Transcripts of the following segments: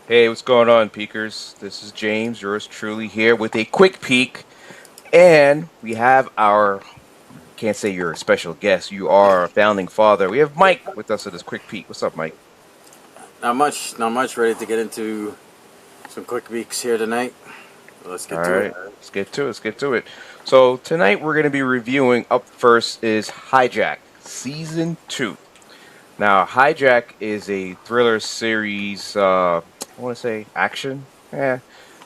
Hey, what's going on, peekers? This is James, yours truly, here with a quick peek. And we have our, can't say you're a special guest, you are a founding father. We have Mike with us at this quick peek. What's up, Mike? Not much, not much. Ready to get into some quick weeks here tonight. Let's All get to it. right, let's get to it. So, tonight we're going to be reviewing, up first is Hijack, Season 2. Now, Hijack is a thriller series, I want to say action? Yeah,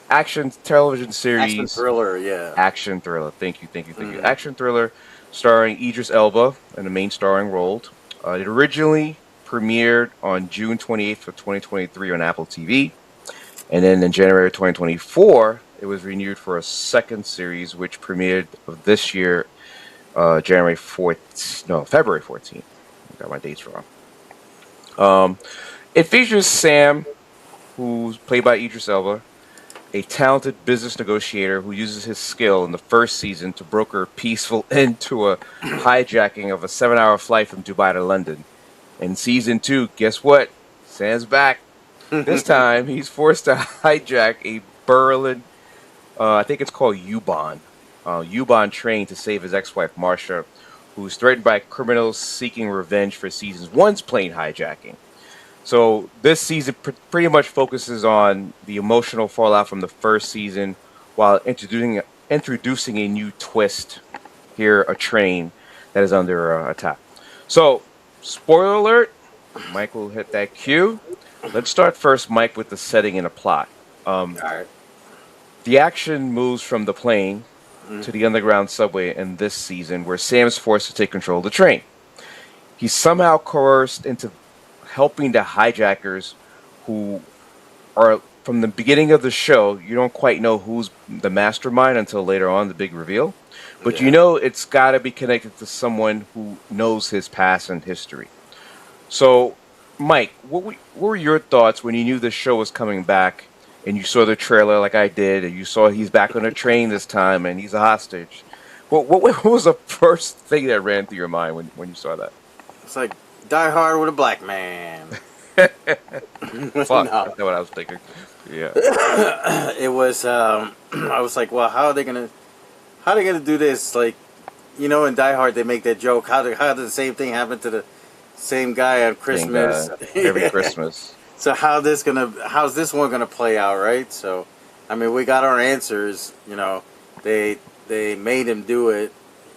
action television Action series. thriller, yeah. Action thriller. Thank you. Mm. Action thriller starring Idris Elba in the main starring role. It originally premiered on June 28th of 2023 on Apple TV. And then in January 2024, it was renewed for a second series, which premiered of this year, January 4th, no, February 14th. I got my dates wrong. Um, it features Sam, who's played by Idris Elba, a talented business negotiator who uses his skill in the first season to broker a peaceful end to a hijacking of a 7-hour flight from Dubai to London. In season 2, guess what? Sam's back. This time, he's forced to hijack a Berlin, I think it's called U-Bahn train to save his ex-wife, Marsha, who's threatened by criminals seeking revenge for season one's plane hijacking. So this season pretty much focuses on the emotional fallout from the first season, while introducing a new twist here, a train that is under attack. So, spoiler alert, Mike will hit that cue. Let's start first, Mike, with the setting and the plot. Um, All right. the action moves from the plane Mm. to the underground subway in this season, where Sam's forced to take control of the train. He's somehow coerced into helping the hijackers, who are from the beginning of the show. You don't quite know who's the mastermind until later on, the big reveal. But you Yeah. know it's got to be connected to someone who knows his past and history. So, Mike, what were your thoughts when you knew the show was coming back and you saw the trailer like I did, and you saw he's back on a train this time and he's a hostage? What was the first thing that ran through your mind when you saw that? It's like Die Hard with a black man. Fuck, No. that's what I was thinking. Yeah. It was. I was like, well, how are they gonna do this? Like, in Die Hard, they make that joke. How did the same thing happen to the same guy on Thing Christmas? every Christmas. So how's this one gonna play out, right? So, I mean, we got our answers. They made him do it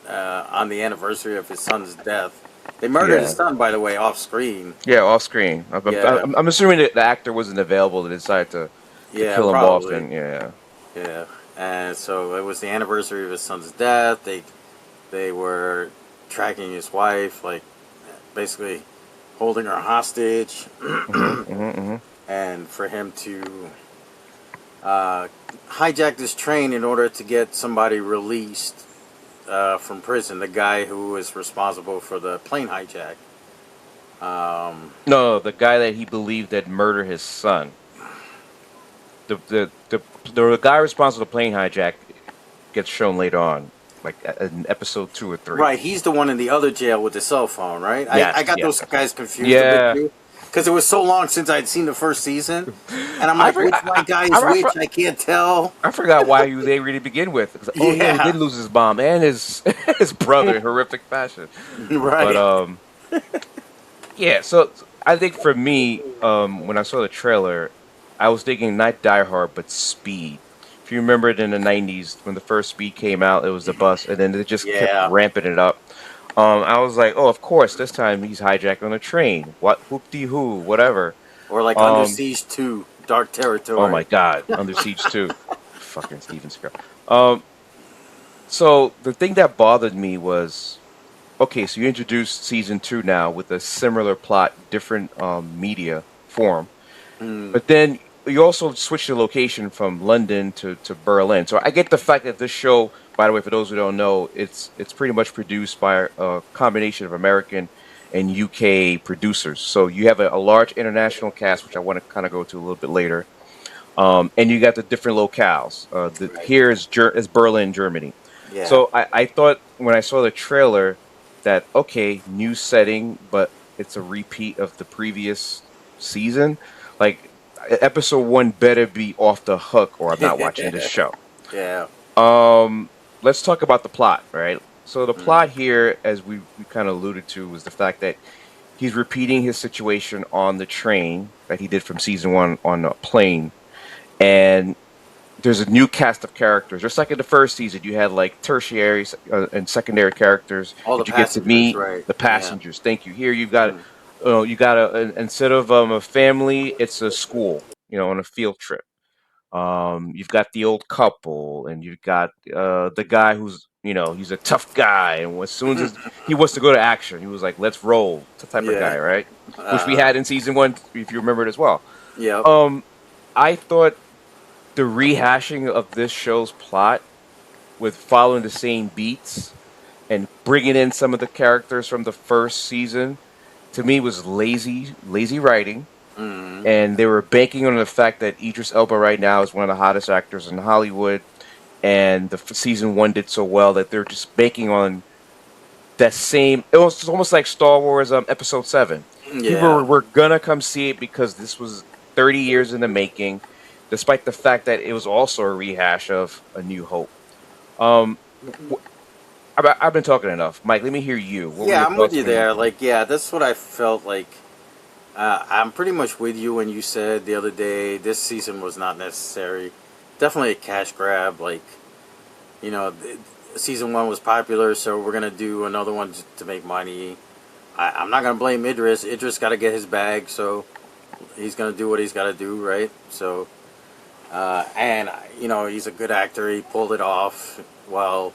on the anniversary of his son's death. They murdered his Yeah. son, by the way, off screen. Yeah, off screen. Yeah, I'm assuming that the actor wasn't available to decide to yeah, kill him off. probably. And yeah. Yeah, and so it was the anniversary of his son's death. They were tracking his wife, like basically holding her hostage, Hmm. and for him to hijack this train in order to get somebody released from prison. The guy who was responsible for the plane hijack. No, the guy that he believed that murdered his son. The guy responsible for the plane hijack gets shown later on, like in episode 2 or 3. Right, he's the one in the other jail with the cell phone, right? I Yes, got those yes. guys confused a bit Yeah. too. Because it was so long since I'd seen the first season. And I'm I, like, for, which one guy is I, which? I can't tell. I forgot why they really begin with. Oh yeah, he Yeah, did lose his mom and his his brother in horrific fashion. But right. yeah. So I think for me, when I saw the trailer, I was thinking not Die Hard, but Speed. If you remember it in the '90s when the first Speed came out, it was the bus, and then they just kept Yeah. ramping it up. I was like, oh, of course, this time he's hijacking a train. What whoop de who, whatever. Or like Under Um, Siege 2, Dark oh my Territory. God, Under Siege 2. Fucking Steven Seagal. Um, so the thing that bothered me was, okay, so you introduced season 2 now with a similar plot, different media form, Mm, but then you also switched the location from London to Berlin. So I get the fact that this show, by the way, for those who don't know, it's pretty much produced by a combination of American and UK producers. So you have a large international cast, which I want to kind of go to a little bit later. And you got the different locales. right. Here is Berlin, Germany. Yeah. So I thought when I saw the trailer that, okay, new setting, but it's a repeat of the previous season. Like episode one better be off the hook, or I'm not watching this show. Yeah. Um, let's talk about the plot, right? So the Mm. plot here, as we kind of alluded to, was the fact that he's repeating his situation on the train that he did from season one on a plane, and there's a new cast of characters. Just like in the first season, you had like tertiary and secondary characters All the that you get to passengers, meet. right? The Yeah. passengers. Thank you. Here you've got, Mm. instead of a family, it's a school. On a field trip. You've got the old couple, and you've got the guy who's he's a tough guy, and as soon as he wants to go to action, he was like, "Let's roll." It's the type of Yeah. guy, right? Which we Uh, had in season one, if you remember it as well. yep. Um, I thought the rehashing of this show's plot with following the same beats and bringing in some of the characters from the first season to me was lazy writing, Mm. and they were banking on the fact that Idris Elba right now is one of the hottest actors in Hollywood, and the season one did so well that they're just banking on that same. It was almost like Star Wars Episode 7. People Yeah. were gonna come see it because this was 30 years in the making, despite the fact that it was also a rehash of A New Hope. Um, I've been talking enough, Mike. Let me hear you. What were Yeah, your I'm with thoughts you when you? there. Like, yeah, that's what I felt like. I'm pretty much with you when you said the other day this season was not necessary. Definitely a cash grab. Like, you know, season one was popular, so we're gonna do another one to make money. I'm not gonna blame Idris. Idris got to get his bag, so he's gonna do what he's got to do, right? So, and he's a good actor. He pulled it off well.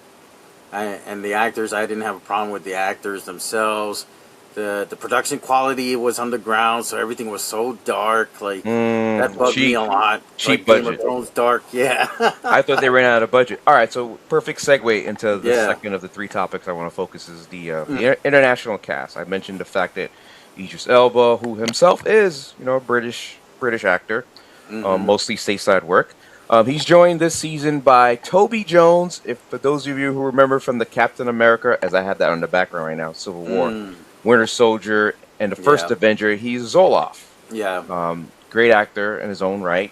And the actors, I didn't have a problem with the actors themselves. The production quality was underground, so everything was so dark. Like that bugged me a Cheap, lot. cheap Like Game of budget. Thrones dark, yeah. I thought they ran out of budget. All right, so perfect segue into the Yeah. second of the three topics I want to focus is Mm. the international cast. I mentioned the fact that Idris Elba, who himself is a British actor, Mm-hmm. mostly stateside work. He's joined this season by Toby Jones. If for those of you who remember from the Captain America, as I have that on the background right now, Civil War, Mm. Winter Soldier, and the first Yeah. Avenger, he's Zoloff. Yeah. Great actor in his own right.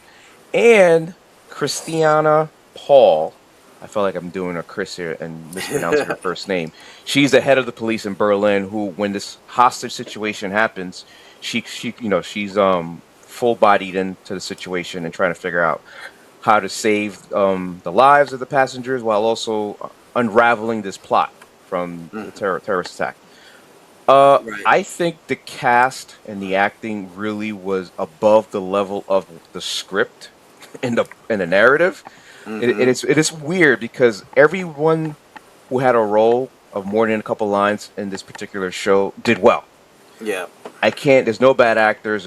And Christiana Paul. I feel like I'm doing a Chris here and mispronouncing her first name. She's the head of the police in Berlin. Who, when this hostage situation happens, she's full bodied into the situation and trying to figure out how to save the lives of the passengers while also unraveling this plot from the Mhm. terrorist attack. Right. I think the cast and the acting really was above the level of the script in the narrative. It, Mm-hmm. it is it is weird because everyone who had a role of more than a couple lines in this particular show did well. Yeah. I can't. There's no bad actors.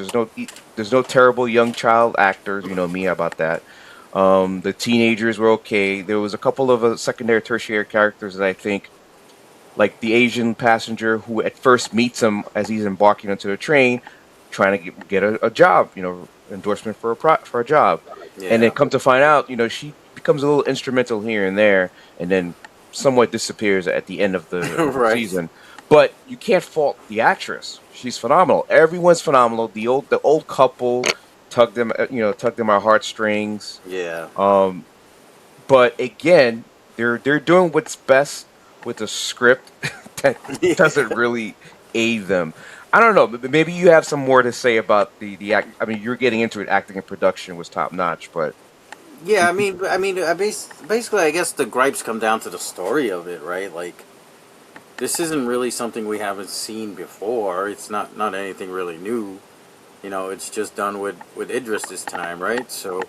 There's no terrible young child actors. You know me about that. The teenagers were okay. There was a couple of secondary, tertiary characters that I think, like the Asian passenger who at first meets him as he's embarking onto the train, trying to get a job, endorsement for for a job, and then Yeah. come to find out, she becomes a little instrumental here and there, and then somewhat disappears at the end of the Right. season. But you can't fault the actress; she's phenomenal. Everyone's phenomenal. The old couple tugged them our heartstrings. Yeah. Um, but again, they're doing what's best with a script that doesn't really aid them. I don't know. Maybe you have some more to say about the act. I mean, you're getting into it. Acting and production was top notch, but Yeah. Basically, I guess the gripes come down to the story of it, right? Like, this isn't really something we haven't seen before. It's not anything really new. It's just done with Idris this time, right? So,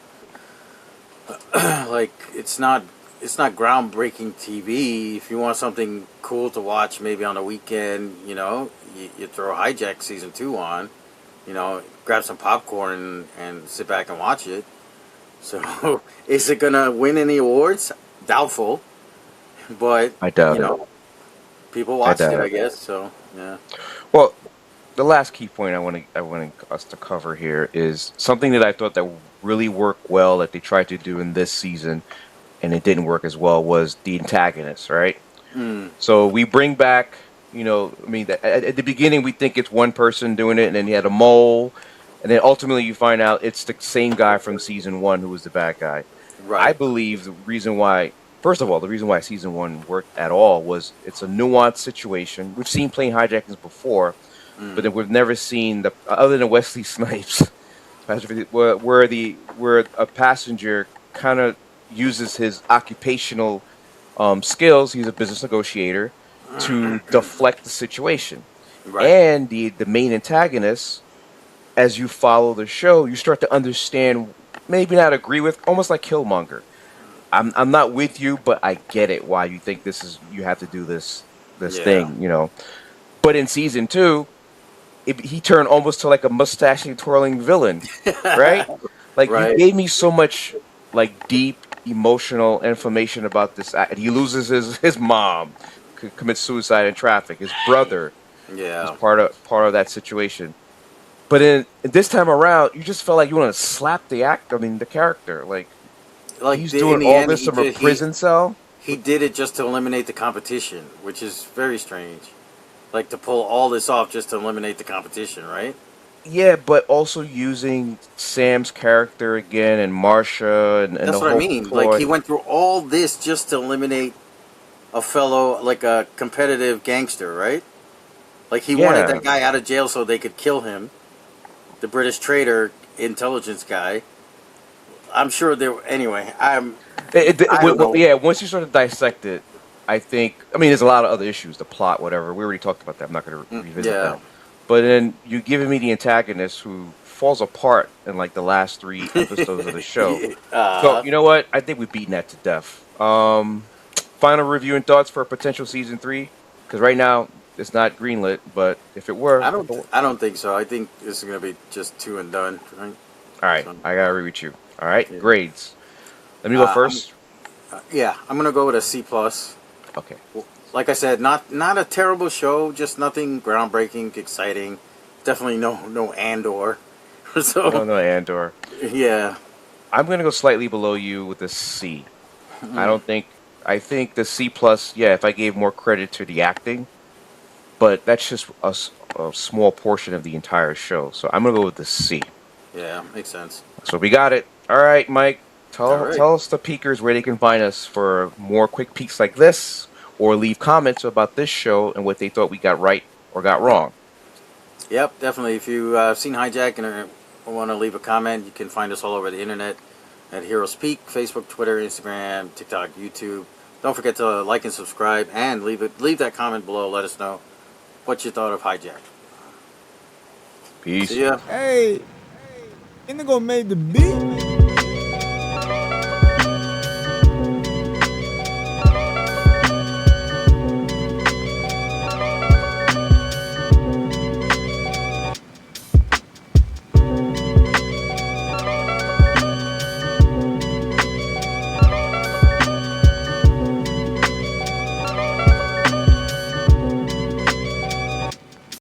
like, it's not groundbreaking TV. If you want something cool to watch, maybe on the weekend, you throw Hijack season two on. Grab some popcorn and sit back and watch it. So, is it gonna win any awards? Doubtful, but I doubt you it. know, people I watched it, doubt I it. guess. So, yeah. Well, the last key point I want us to cover here is something that I thought that really worked well that they tried to do in this season, and it didn't work as well was the antagonist, right? Mm, So we bring back, I mean, at the beginning we think it's one person doing it, and then you had a mole, and then ultimately you find out it's the same guy from season one who was the bad guy. I Right. believe the reason why, first of all, the reason why season one worked at all was it's a nuanced situation. We've seen plane hijackings before, but Mm. then we've never seen the other than Wesley Snipes, where a passenger kind of uses his occupational skills. He's a business negotiator to deflect the situation, Right. and the main antagonist. As you follow the show, you start to understand, maybe not agree with, almost like Killmonger. I'm not with you, but I get it why you think you have to do this Yeah. thing, you know. But in season two, he turned almost to like a mustache twirling villain, right? Like you Right. gave me so much like deep emotional information about this. He loses his mom, commits suicide in traffic. His brother was Yeah. part of that situation. But in this time around, you just felt like you want to slap the character. Like Like he's doing in the all end, this from a prison cell. he did it just to eliminate the competition, which is very strange. Like to pull all this off just to eliminate the competition, right? Yeah, but also using Sam's character again and Marsha and That's the what I whole mean. Like he ploy. went through all this just to eliminate a fellow, like a competitive gangster, right? Like he wanted Yeah, that guy out of jail so they could kill him, the British traitor intelligence guy. I'm sure there. Anyway, I don't know. yeah. Once you sort of dissect it, I think. I mean, there's a lot of other issues, the plot, whatever. We already talked about that. I'm not going to revisit Yeah. that. But then you giving me the antagonist who falls apart in like the last three episodes of the show. So uh, you know what? I think we've beaten that to death. Final review and thoughts for potential season three, because right now it's not greenlit, but if it were, I don't think so. I think this is gonna be just two and done. Right. all right, So, I gotta agree with you. All right, yeah. grades. Let me go Uh, I'm, first. yeah. I'm gonna go with a C plus. Okay. Like I said, not a terrible show. Just nothing groundbreaking, exciting. Definitely no Andor. No, So no, Andor. yeah. I'm gonna go slightly below you with a C. I don't think. I think the C plus. Yeah, if I gave more credit to the acting, but that's just a small portion of the entire show. So I'm gonna go with the C. Yeah, makes sense. So we got it. All right, Mike. All Tell right. tell us the peekers where they can find us for more quick peeks like this, or leave comments about this show and what they thought we got right or got wrong. Yep, definitely. If you seen Hijack and want to leave a comment, you can find us all over the internet at Heroes Peak, Facebook, Twitter, Instagram, TikTok, YouTube. Don't forget to like and subscribe and leave that comment below. Let us know what you thought of Hijack. See Peace. ya. Hey, Indigo made the beat.